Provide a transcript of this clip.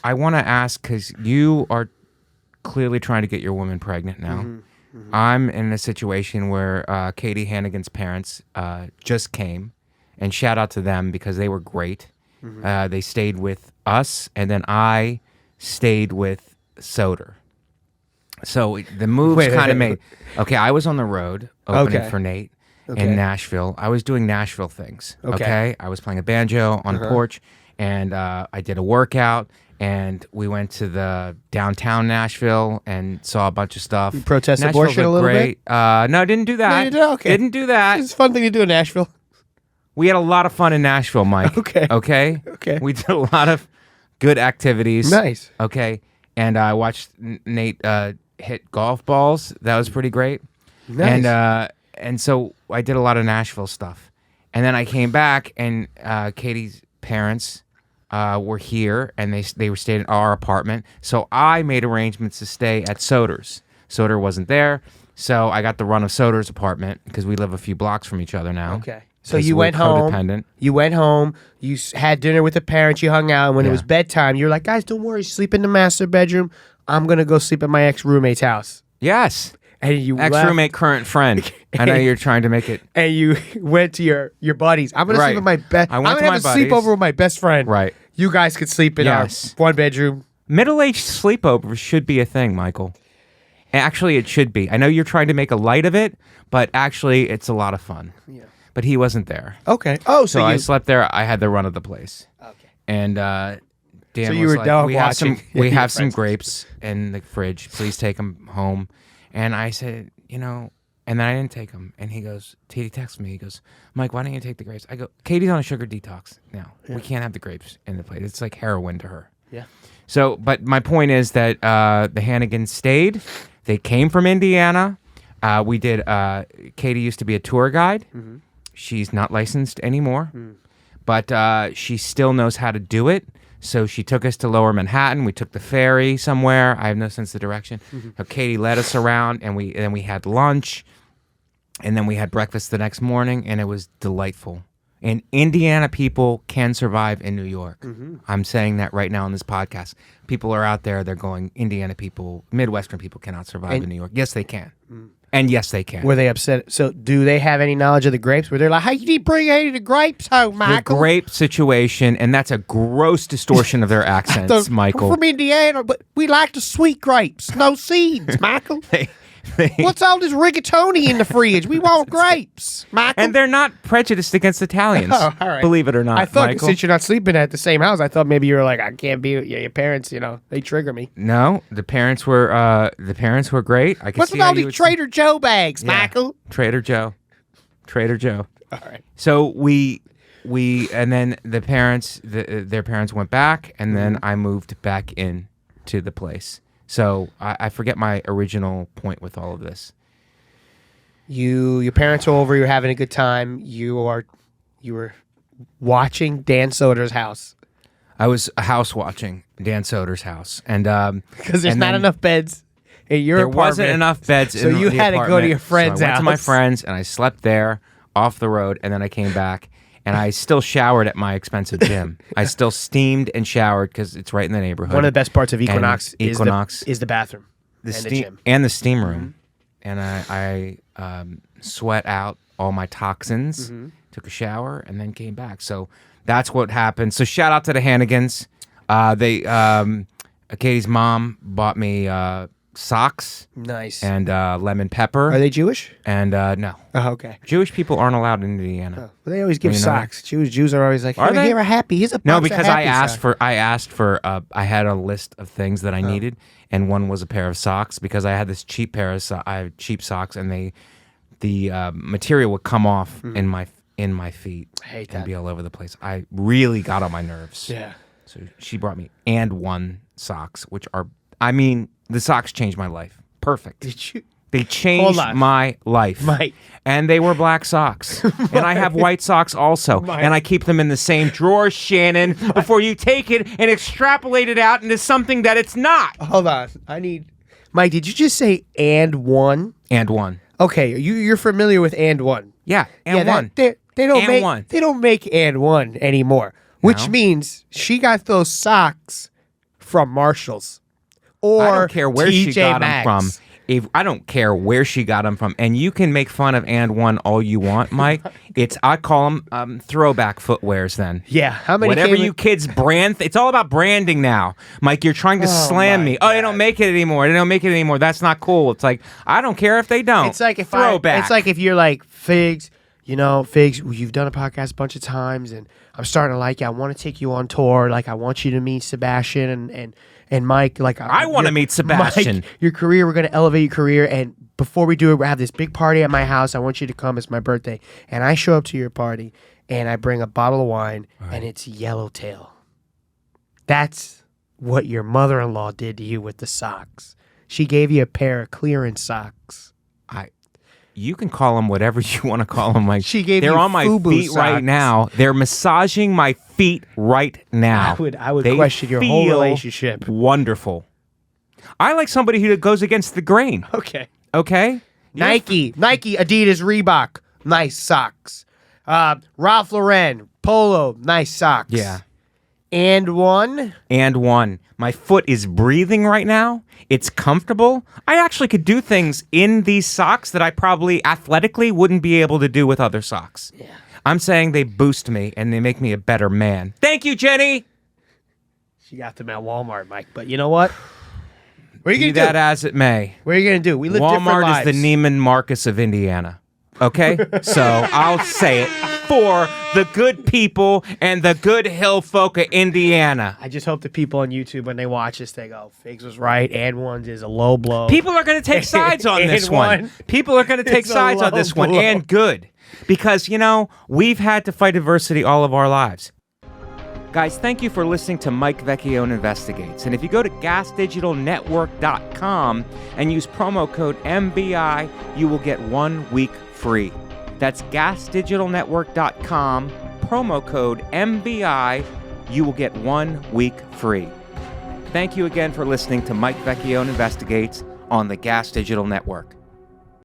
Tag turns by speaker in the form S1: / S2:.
S1: I want to ask, because you are clearly trying to get your woman pregnant now. I'm in a situation where Katie Hannigan's parents just came, and shout out to them because they were great. They stayed with us, and then I stayed with Soder. So the moves kind of made. Okay, I was on the road opening for Nate in Nashville. I was doing Nashville things. Okay, I was playing a banjo on a porch, and I did a workout, and we went to the downtown Nashville and saw a bunch of stuff.
S2: You protest
S1: Nashville's
S2: abortion a little bit?
S1: No, didn't do that.
S2: No, you did? Okay.
S1: Didn't do that.
S2: It's a fun thing to do in Nashville.
S1: We had a lot of fun in Nashville, Mike.
S2: Okay.
S1: We did a lot of good activities.
S2: Nice.
S1: Okay. And I watched Nate hit golf balls. That was pretty great.
S2: Nice.
S1: And so I did a lot of Nashville stuff. And then I came back, and Katie's parents were here, and they were staying at our apartment. So I made arrangements to stay at Soder's. Soder wasn't there, so I got the run of Soder's apartment because we live a few blocks from each other now.
S2: Okay. So you went home. You went home. You had dinner with the parents. You hung out. And when it was bedtime, you were like, guys, don't worry. Sleep in the master bedroom. I'm going to go sleep at my ex-roommate's house.
S1: Yes.
S2: And you
S1: ex-roommate, current friend. I know you're trying to make it.
S2: And you went to your buddies. I'm going to sleep with my best. I'm going to have a sleepover with my best friend.
S1: Right.
S2: You guys could sleep in our one bedroom.
S1: Middle-aged sleepovers should be a thing, Michael. Actually, it should be. I know you're trying to make a light of it, but actually, it's a lot of fun. Yeah. But he wasn't there.
S2: Okay. Oh, so
S1: I slept there. I had the run of the place.
S2: Okay.
S1: And Dan
S2: so you were
S1: like,
S2: dog
S1: we
S2: watching.
S1: We have some grapes in the fridge. Please take them home. And I said, and then I didn't take them. And he goes, he texts me. He goes, Mike, why don't you take the grapes? I go, Katie's on a sugar detox now. Yeah. We can't have the grapes in the plate. It's like heroin to her.
S2: Yeah.
S1: So, but my point is that the Hannigans stayed. They came from Indiana. We did. Katie used to be a tour guide. Mm-hmm. She's not licensed anymore, but she still knows how to do it. So she took us to Lower Manhattan. We took the ferry somewhere. I have no sense of direction. So Katie led us around, and we had lunch, and then we had breakfast the next morning, and it was delightful. And Indiana people can survive in New York. Mm-hmm. I'm saying that right now on this podcast. People are out there, they're going, Indiana people, Midwestern people cannot survive in New York. Yes, they can. And yes, they can.
S2: Were they upset? So do they have any knowledge of the grapes? Where they're like, hey, you didn't bring any of the grapes home, Michael?
S1: The grape situation, and that's a gross distortion of their accents, Michael.
S2: We're from Indiana, but we like the sweet grapes. No seeds, Michael. What's all this rigatoni in the fridge? We want grapes, Michael.
S1: And they're not prejudiced against Italians,
S2: all right.
S1: Believe it or not,
S2: I thought
S1: Michael.
S2: Since you're not sleeping at the same house, I thought maybe you were like, I can't be. Your parents, they trigger me.
S1: No, the parents were great. I can
S2: What's
S1: see
S2: with all these Trader Joe bags, Michael?
S1: Trader Joe.
S2: All right.
S1: So we and then the parents, their parents went back, and then I moved back in to the place. So I forget my original point with all of this.
S2: Your parents were over. You're having a good time. You were watching Dan Soder's house.
S1: I was house watching Dan Soder's house, and
S2: because there's not enough beds in your apartment.
S1: There wasn't enough beds,
S2: so you had to go to your friend's
S1: house. I went
S2: house.
S1: to my friend's, and I slept there off the road, and then I came back. And I still showered at my expensive gym. I still steamed and showered because it's right in the neighborhood.
S2: One of the best parts of Equinox is the bathroom
S1: the gym. And the steam room. Mm-hmm. And I sweat out all my toxins, took a shower, and then came back. So that's what happened. So shout out to the Hannigans. Katie's mom bought me socks.
S2: Nice.
S1: And lemon pepper.
S2: Are they Jewish?
S1: And no.
S2: Oh, okay.
S1: Jewish people aren't allowed in Indiana.
S2: Oh, well, they always give socks. Jews are always like,
S1: are they?
S2: Here are happy. Here's a box
S1: No, because I asked
S2: socks.
S1: for I had a list of things that I needed, and one was a pair of socks because I had this cheap pair of I have cheap socks, and the material would come off in my feet.
S2: I hate
S1: and
S2: that.
S1: be all over the place. I really got on my nerves.
S2: Yeah.
S1: So she brought me And1 socks, which are, the socks changed my life. Perfect.
S2: Did you?
S1: They changed my life.
S2: Mike.
S1: And they were black socks. And I have white socks also.
S2: Mike.
S1: And I keep them in the same drawer, Shannon, before you take it and extrapolate it out into something that it's not.
S2: Hold on. Mike, did you just say And1?
S1: And1.
S2: Okay, you're familiar with And1.
S1: Yeah, And1.
S2: They don't make And1 anymore, which means she got those socks from Marshall's or
S1: I don't care where she
S2: TJ
S1: got
S2: Maxx.
S1: them from. I don't care where she got them from, and you can make fun of And1 all you want, Mike. I call them throwback footwears. Then,
S2: yeah, how many?
S1: Whatever you kids brand, it's all about branding now, Mike. You're trying to slam me.
S2: God.
S1: Oh, they don't make it anymore. They don't make it anymore. That's not cool. It's like I don't care if they don't.
S2: It's like
S1: throwback.
S2: It's like if you're like Figs. You know, Figs, you've done a podcast a bunch of times, and I'm starting to like you. I want to take you on tour. Like, I want you to meet Sebastian and Mike. Like,
S1: I want to meet Sebastian.
S2: Mike, your career, we're going to elevate your career. And before we do it, we have this big party at my house. I want you to come. It's my birthday. And I show up to your party, and I bring a bottle of wine, and it's Yellowtail. That's what your mother-in-law did to you with the socks. She gave you a pair of clearance socks.
S1: You can call them whatever you want to call them. Like
S2: They're
S1: on my feet
S2: socks.
S1: right now. They're massaging my feet right now.
S2: I would question your whole relationship.
S1: Wonderful. I like somebody who goes against the grain.
S2: Okay.
S1: Nike,
S2: Adidas, Reebok, nice socks. Ralph Lauren, Polo, nice socks.
S1: Yeah.
S2: And1.
S1: My foot is breathing right now. It's comfortable. I actually could do things in these socks that I probably athletically wouldn't be able to do with other socks.
S2: Yeah.
S1: I'm saying they boost me and they make me a better man. Thank you, Jenny.
S2: She got them at Walmart, Mike. But you know what? What are you
S1: Be
S2: going to do?
S1: that as it may.
S2: What are you going to do? We live different lives.
S1: Walmart is the Neiman Marcus of Indiana. Okay? So I'll say it for the good people and the good hill folk of Indiana.
S2: I just hope the people on YouTube, when they watch this, they go, Figs was right. And1 is a low blow.
S1: People are going to take sides on this one. People are going to take sides on this one, and good. Because, we've had to fight adversity all of our lives. Guys, thank you for listening to Mike Vecchione Investigates. And if you go to gasdigitalnetwork.com and use promo code MBI, you will get 1 week free. That's gasdigitalnetwork.com, promo code MBI, you will get 1 week free. Thank you again for listening to Mike Vecchione Investigates on the Gas Digital Network.